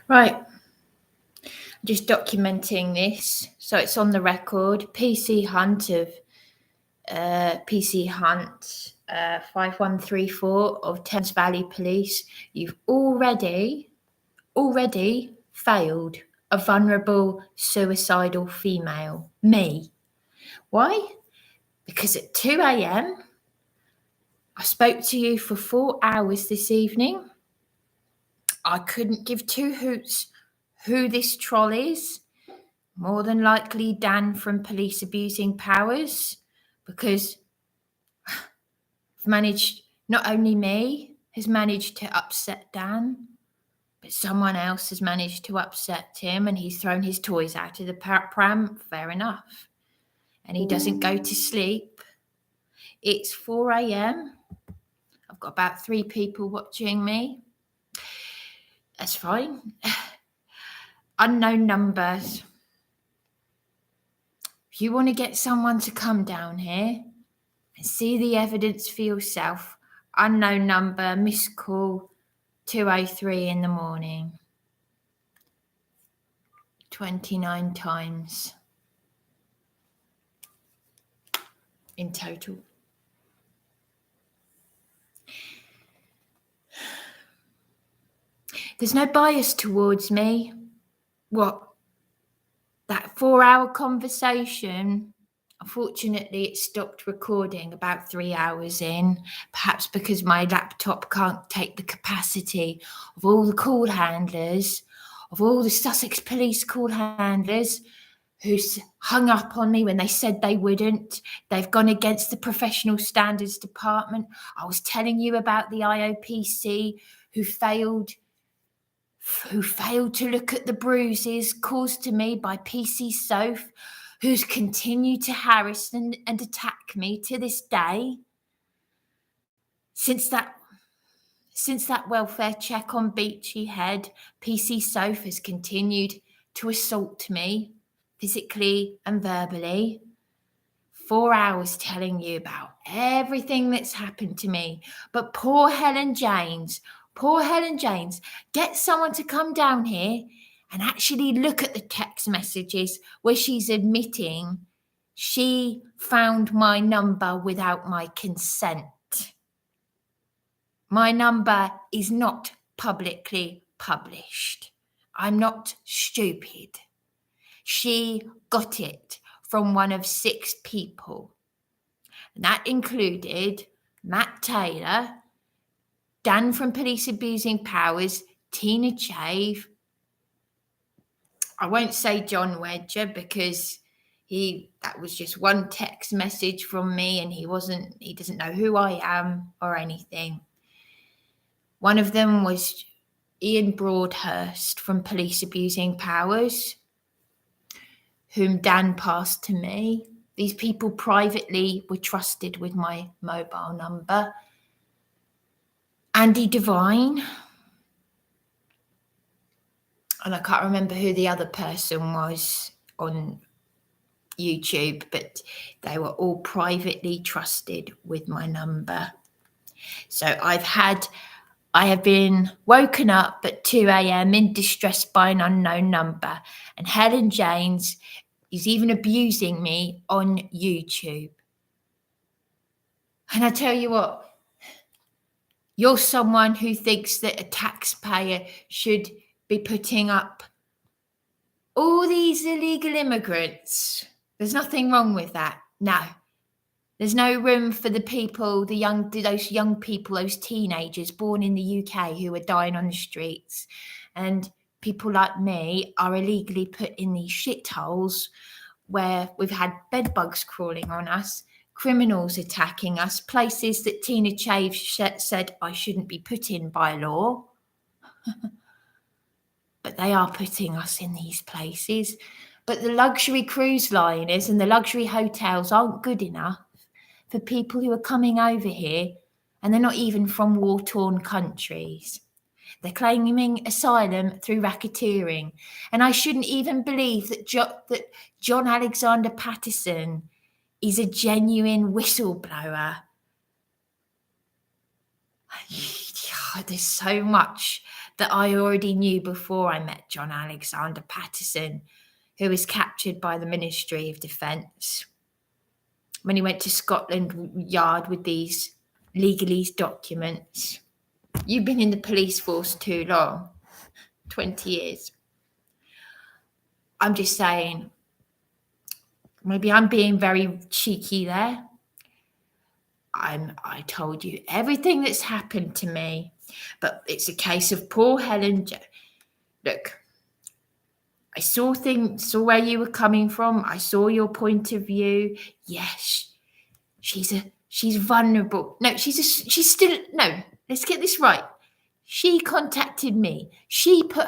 Right, just documenting this, so it's on the record. PC Hunt 5134 of Thames Valley Police. You've already failed a vulnerable suicidal female, me. Why? Because at 2 a.m. I spoke to you for 4 hours this evening. I couldn't give two hoots who this troll is. More than likely Dan from Police Abusing Powers, because I've managed, not only me has managed to upset Dan, but someone else has managed to upset him, and he's thrown his toys out of the pram. Fair enough. And he doesn't go to sleep. It's 4 a.m. I've got about 3 people watching me. That's fine. Unknown numbers. If you want to get someone to come down here and see the evidence for yourself, unknown number, missed call, 2:03 in the morning. 29 times in total. There's no bias towards me. What? That 4-hour conversation, unfortunately, it stopped recording about 3 hours in, perhaps because my laptop can't take the capacity of all the call handlers, of all the Sussex police call handlers who hung up on me when they said they wouldn't. They've gone against the Professional Standards Department. I was telling you about the IOPC who failed to look at the bruises caused to me by PC Soph, who's continued to harass and attack me to this day. Since that welfare check on Beachy Head, PC Soph has continued to assault me physically and verbally. 4 hours telling you about everything that's happened to me. But poor Helen James, get someone to come down here and actually look at the text messages where she's admitting she found my number without my consent. My number is not publicly published. I'm not stupid. She got it from one of 6 people. And that included Matt Taylor, Dan from Police Abusing Powers, Tina Chave. I won't say John Wedger because that was just one text message from me, and he doesn't know who I am or anything. One of them was Ian Broadhurst from Police Abusing Powers, whom Dan passed to me. These people privately were trusted with my mobile number. Andy Devine, and I can't remember who the other person was on YouTube, but they were all privately trusted with my number. So I have been woken up at 2 a.m. in distress by an unknown number, and Helen James is even abusing me on YouTube. And I tell you what, you're someone who thinks that a taxpayer should be putting up all these illegal immigrants. There's nothing wrong with that. No. There's no room for those young people, those teenagers born in the UK who are dying on the streets. And people like me are illegally put in these shitholes where we've had bed bugs crawling on us, criminals attacking us, places that Tina Chave said I shouldn't be put in by law. But they are putting us in these places. But the luxury cruise liners and the luxury hotels aren't good enough for people who are coming over here, and they're not even from war-torn countries. They're claiming asylum through racketeering. And I shouldn't even believe that John Alexander Patterson is a genuine whistleblower. There's so much that I already knew before I met John Alexander Patterson, who was captured by the Ministry of Defence when he went to Scotland Yard with these legalese documents. You've been in the police force too long, 20 years. I'm just saying, maybe I'm being very cheeky there. I told you everything that's happened to me, but it's a case of poor Helen. Look, I saw where you were coming from. I saw your point of view. Yes, she's vulnerable. No, she's still, no, let's get this right. She contacted me. She put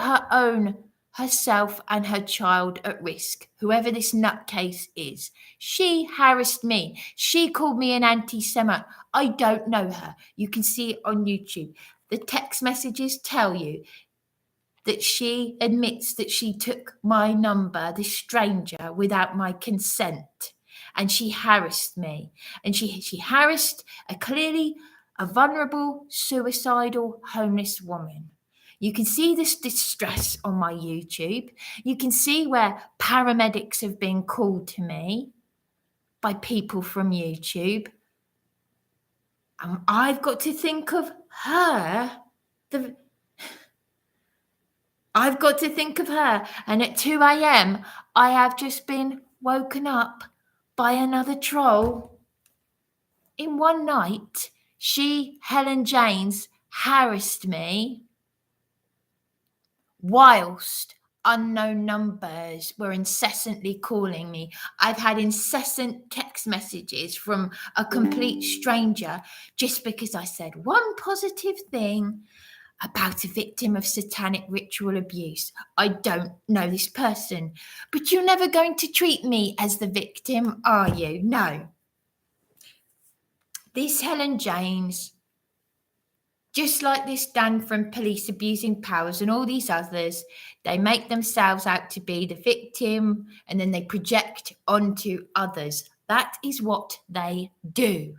herself and her child at risk, whoever this nutcase is. She harassed me. She called me an anti-Semite. I don't know her. You can see it on YouTube. The text messages tell you that she admits that she took my number, this stranger, without my consent. And she harassed me. And she harassed clearly a vulnerable, suicidal, homeless woman. You can see this distress on my YouTube. You can see where paramedics have been called to me by people from YouTube. And I've got to think of her. I've got to think of her. And at 2 a.m., I have just been woken up by another troll. In one night, Helen Janes, harassed me whilst unknown numbers were incessantly calling me. I've had incessant text messages from a complete stranger just because I said one positive thing about a victim of satanic ritual abuse. I don't know this person, but you're never going to treat me as the victim, are you? No. This Helen Janes, just like this Dan from Police Abusing Powers and all these others, they make themselves out to be the victim and then they project onto others. That is what they do.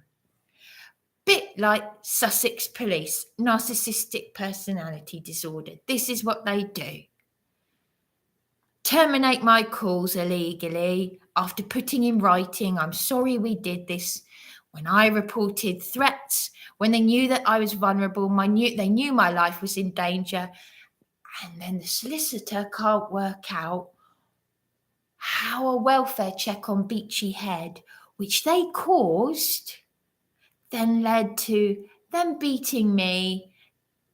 Bit like Sussex Police, narcissistic personality disorder. This is what they do. Terminate my calls illegally after putting in writing, I'm sorry we did this. When I reported threats, when they knew that I was vulnerable, they knew my life was in danger, and then the solicitor can't work out how a welfare check on Beachy Head, which they caused, then led to them beating me,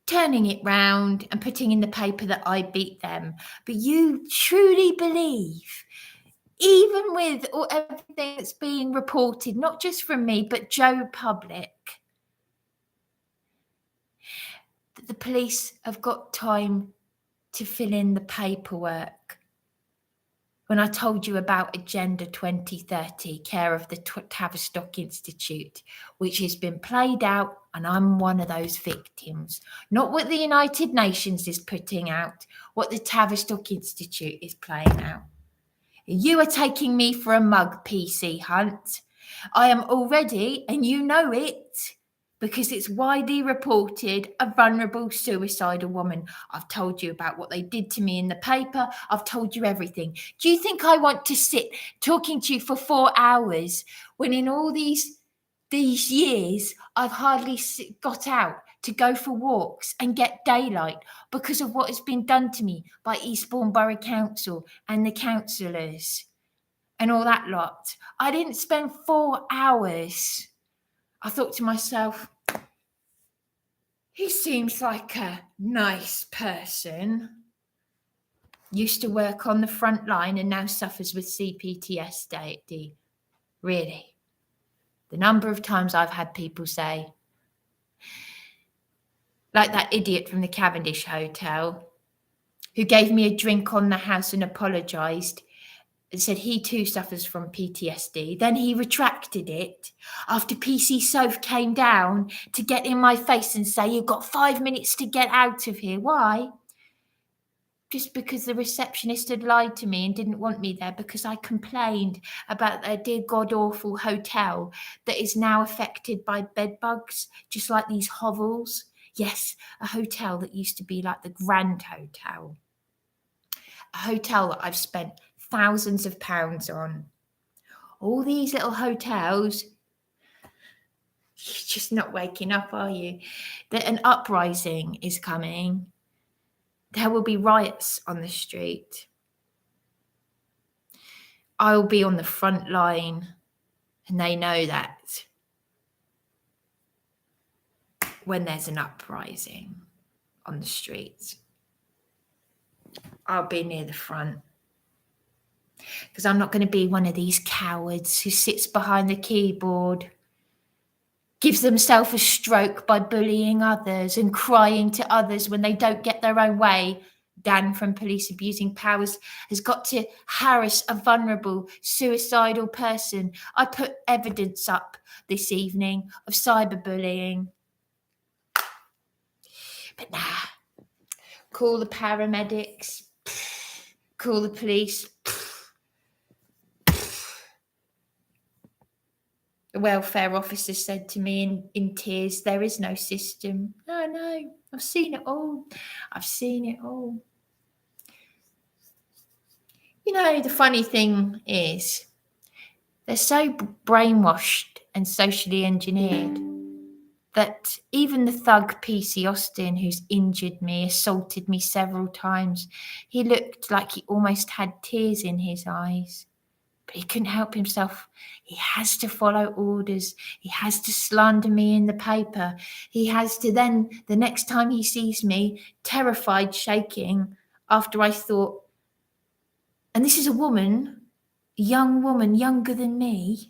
turning it round and putting in the paper that I beat them. But you truly believe, even with everything that's being reported, not just from me, but Joe Public, that the police have got time to fill in the paperwork? When I told you about Agenda 2030, care of the Tavistock Institute, which has been played out, and I'm one of those victims. Not what the United Nations is putting out, what the Tavistock Institute is playing out. You are taking me for a mug, PC Hunt. I am already, and you know it, because it's widely reported, a vulnerable suicidal woman. I've told you about what they did to me in the paper. I've told you everything. Do you think I want to sit talking to you for 4 hours when in all these years I've hardly got out to go for walks and get daylight because of what has been done to me by Eastbourne Borough Council and the councillors and all that lot? I didn't spend 4 hours. I thought to myself, he seems like a nice person. Used to work on the front line and now suffers with CPTSD. Really? The number of times I've had people say, like that idiot from the Cavendish Hotel, who gave me a drink on the house and apologised and said he too suffers from PTSD. Then he retracted it after PC Soph came down to get in my face and say, you've got 5 minutes to get out of here. Why? Just because the receptionist had lied to me and didn't want me there because I complained about their dear god-awful hotel that is now affected by bed bugs, just like these hovels. Yes, a hotel that used to be like the Grand Hotel. A hotel that I've spent thousands of pounds on. All these little hotels, you're just not waking up, are you? That an uprising is coming. There will be riots on the street. I'll be on the front line, and they know that when there's an uprising on the street, I'll be near the front. Because I'm not going to be one of these cowards who sits behind the keyboard, gives themselves a stroke by bullying others and crying to others when they don't get their own way. Dan from Police Abusing Powers has got to harass a vulnerable, suicidal person. I put evidence up this evening of cyberbullying. But nah, call the paramedics, call the police. The welfare officer said to me in tears, there is no system. No, I've seen it all. I've seen it all. You know, the funny thing is, they're so brainwashed and socially engineered that even the thug PC Austin, who's injured me, assaulted me several times, he looked like he almost had tears in his eyes. But he couldn't help himself. He has to follow orders. He has to slander me in the paper. He has to then, the next time he sees me, terrified, shaking, after I thought, and this is a woman, a young woman, younger than me.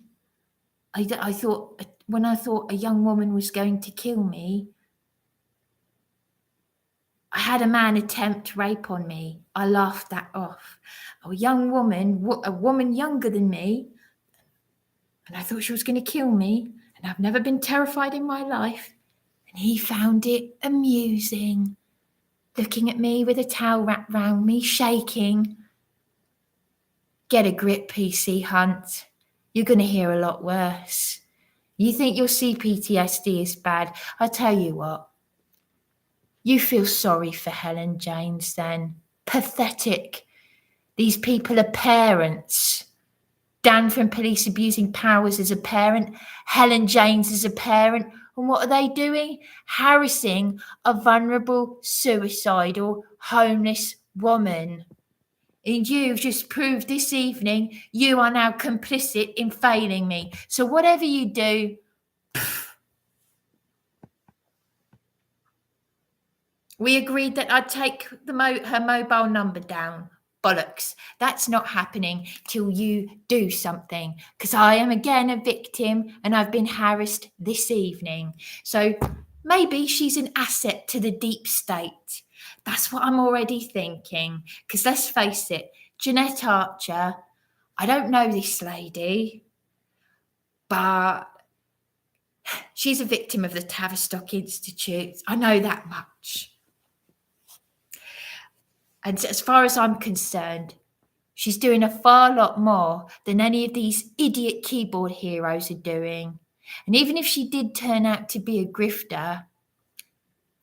I thought, when I thought a young woman was going to kill me, I had a man attempt rape on me. I laughed that off. A young woman, a woman younger than me, and I thought she was going to kill me, and I've never been terrified in my life. And he found it amusing, looking at me with a towel wrapped round me, shaking. Get a grip, PC Hunt. You're going to hear a lot worse. You think your CPTSD is bad? I tell you what. You feel sorry for Helen James then. Pathetic. These people are parents. Dan from Police Abusing Powers is a parent. Helen James is a parent. And what are they doing? Harassing a vulnerable, suicidal, homeless woman. And you've just proved this evening you are now complicit in failing me. So whatever you do, we agreed that I'd take her mobile number down. Bollocks. That's not happening till you do something, because I am again a victim and I've been harassed this evening. So maybe she's an asset to the deep state. That's what I'm already thinking. Because let's face it, Jeanette Archer, I don't know this lady, but she's a victim of the Tavistock Institute. I know that much. And as far as I'm concerned, she's doing a far lot more than any of these idiot keyboard heroes are doing. And even if she did turn out to be a grifter,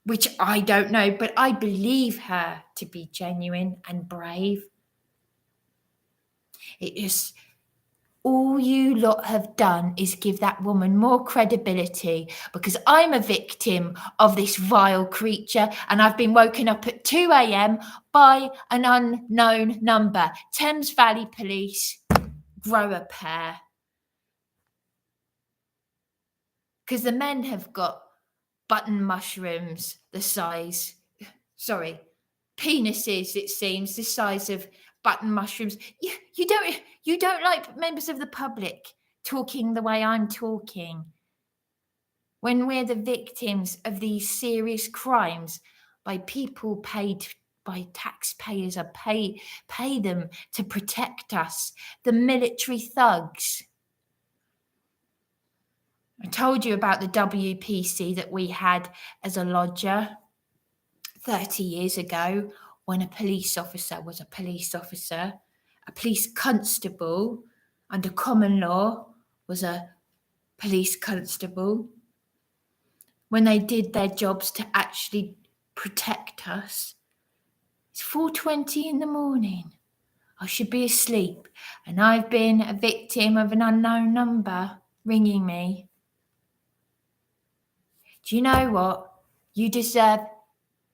which I don't know, but I believe her to be genuine and brave. It is all you lot have done is give that woman more credibility, because I'm a victim of this vile creature and I've been woken up at 2 a.m. by an unknown number. Thames Valley Police, grow a pair. Because the men have got button mushrooms penises, it seems, the size of button mushrooms. You don't like members of the public talking the way I'm talking. When we're the victims of these serious crimes by people paid by taxpayers, or pay them to protect us, the military thugs. I told you about the WPC that we had as a lodger 30 years ago, when a police officer was a police officer. A police constable under common law was a police constable. when they did their jobs to actually protect us. It's 4:20 in the morning. I should be asleep, and I've been a victim of an unknown number ringing me. Do you know what? You deserve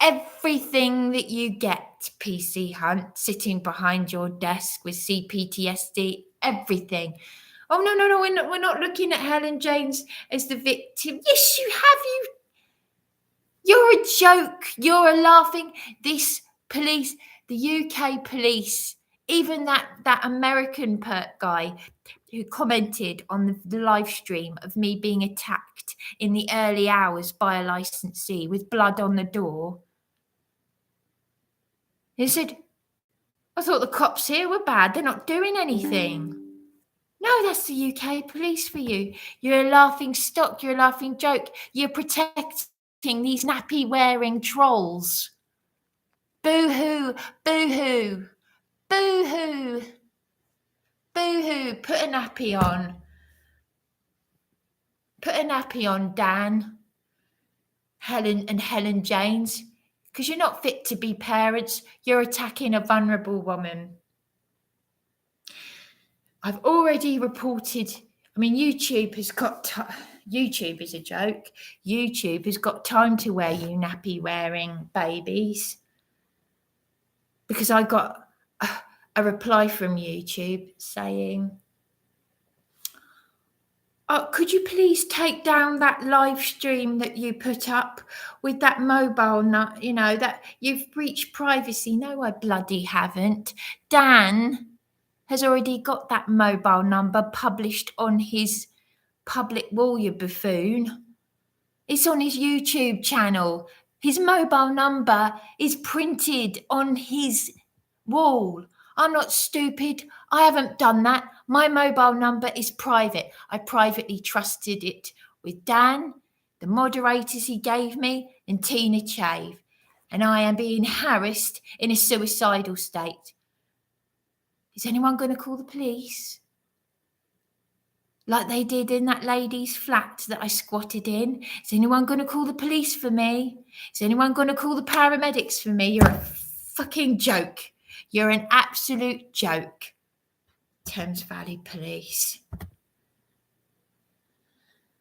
everything that you get, PC Hunt, sitting behind your desk with CPTSD, everything. Oh, no, we're not looking at Helen James as the victim. Yes, you have. You're a joke. You're a laughing. This police, the UK police, even that American guy who commented on the live stream of me being attacked in the early hours by a licensee with blood on the door. He said, I thought the cops here were bad. They're not doing anything. No, that's the UK police for you. You're a laughing stock. You're a laughing joke. You're protecting these nappy-wearing trolls. Boo-hoo, boo-hoo, boo-hoo, boo-hoo. Put a nappy on. Put a nappy on, Dan, Helen James, because you're not fit to be parents. You're attacking a vulnerable woman. I've already reported. I mean, YouTube has got. YouTube is a joke. YouTube has got time to wear you nappy-wearing babies. Because I got a reply from YouTube saying, oh, could you please take down that live stream that you put up with that mobile, that you've breached privacy? No, I bloody haven't. Dan has already got that mobile number published on his public wall, you buffoon. It's on his YouTube channel. His mobile number is printed on his wall. I'm not stupid. I haven't done that. My mobile number is private. I privately trusted it with Dan, the moderators he gave me, and Tina Chave. And I am being harassed in a suicidal state. Is anyone going to call the police? Like they did in that lady's flat that I squatted in? Is anyone going to call the police for me? Is anyone going to call the paramedics for me? You're a fucking joke. You're an absolute joke. Thames Valley Police.